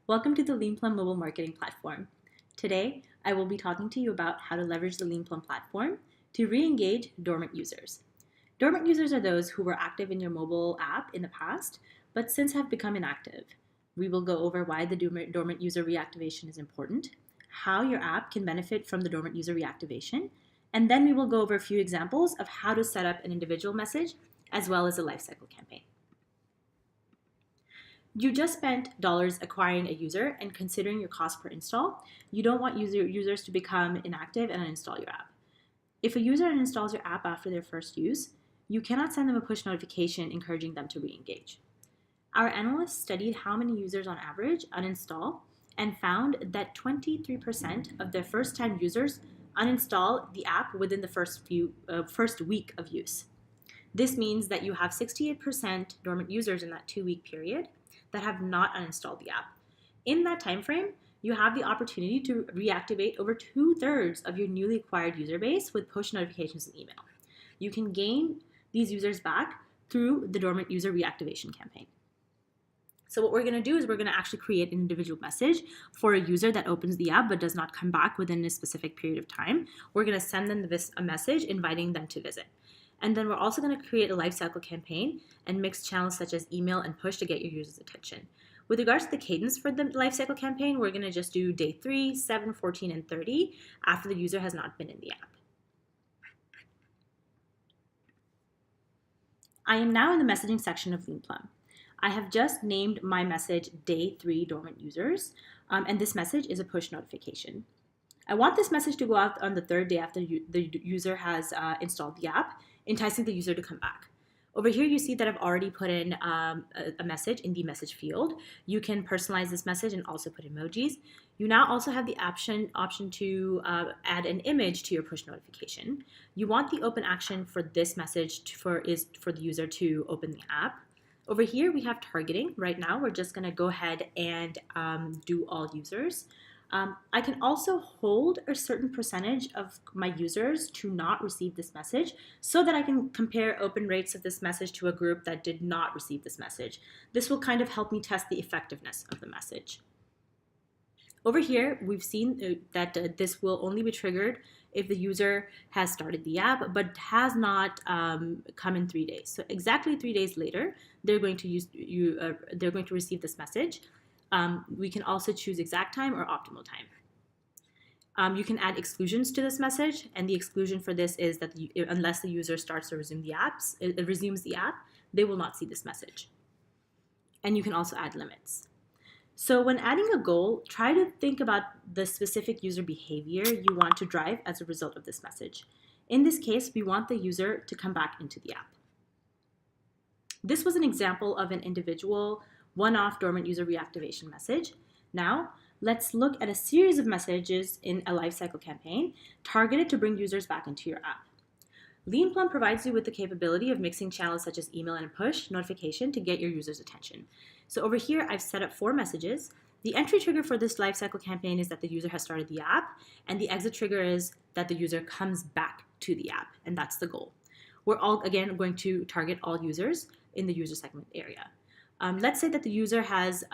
Welcome to the Leanplum mobile marketing platform. Today, I will be talking to you about how to leverage the Leanplum platform to re-engage dormant users. Dormant users are those who were active in your mobile app in the past, but since have become inactive. We will go over why the dormant user reactivation is important, how your app can benefit from the dormant user reactivation, and then we will go over a few examples of how to set up an individual message as well as a lifecycle campaign. You just spent dollars acquiring a user, and considering your cost per install, you don't want users to become inactive and uninstall your app. If a user uninstalls your app after their first use, you cannot send them a push notification encouraging them to re-engage. Our analysts studied how many users on average uninstall and found that 23% of their first-time users uninstall the app within the first week of use. This means that you have 68% dormant users in that 2-week period that have not uninstalled the app. In that time frame, you have the opportunity to reactivate over 2/3 of your newly acquired user base with push notifications and email. You can gain these users back through the dormant user reactivation campaign. So what we're going to do is we're going to actually create an individual message for a user that opens the app but does not come back within a specific period of time. We're going to send them a message inviting them to visit. And then we're also going to create a lifecycle campaign and mix channels such as email and push to get your users' attention. With regards to the cadence for the lifecycle campaign, we're going to just do day 3, 7, 14, and 30 after the user has not been in the app. I am now in the messaging section of Leanplum. I have just named my message day 3 dormant users, and this message is a push notification. I want this message to go out on the 3rd day after the user has installed the app, enticing the user to come back. Over here, you see that I've already put in a message in the message field. You can personalize this message and also put emojis. You now also have the option to add an image to your push notification. You want the open action for this message for the user to open the app. Over here, we have targeting. Right now, we're just going to go ahead and do all users. I can also hold a certain percentage of my users to not receive this message so that I can compare open rates of this message to a group that did not receive this message. This will kind of help me test the effectiveness of the message. Over here, we've seen that this will only be triggered if the user has started the app but has not come in 3 days. So exactly 3 days later, they're going to receive this message. We can also choose exact time or optimal time. You can add exclusions to this message, and the exclusion for this is that unless the user starts to resumes the app, they will not see this message. And you can also add limits. So when adding a goal, try to think about the specific user behavior you want to drive as a result of this message. In this case, we want the user to come back into the app. This was an example of an individual one-off dormant user reactivation message. Now, let's look at a series of messages in a lifecycle campaign targeted to bring users back into your app. Leanplum provides you with the capability of mixing channels such as email and push notification to get your users' attention. So over here, I've set up 4 messages. The entry trigger for this lifecycle campaign is that the user has started the app, and the exit trigger is that the user comes back to the app, and that's the goal. We're again going to target all users in the user segment area. Let's say that the user has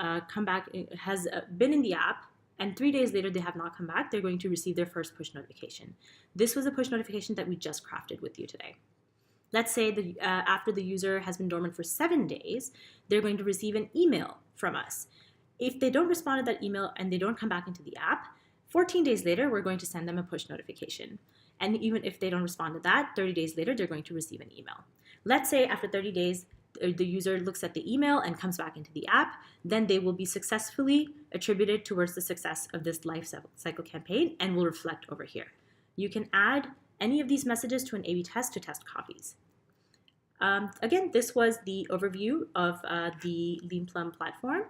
been in the app, and 3 days later they have not come back. They're going to receive their first push notification. This was a push notification that we just crafted with you today. Let's say after the user has been dormant for 7 days, they're going to receive an email from us. If they don't respond to that email and they don't come back into the app, 14 days later, we're going to send them a push notification. And even if they don't respond to that, 30 days later, they're going to receive an email. Let's say after 30 days, the user looks at the email and comes back into the app, then they will be successfully attributed towards the success of this lifecycle campaign and will reflect over here. You can add any of these messages to an A/B test to test copies. Again, this was the overview of the Leanplum platform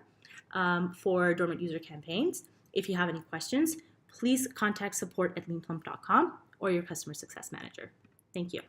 for dormant user campaigns. If you have any questions, please contact support@leanplum.com or your customer success manager. Thank you.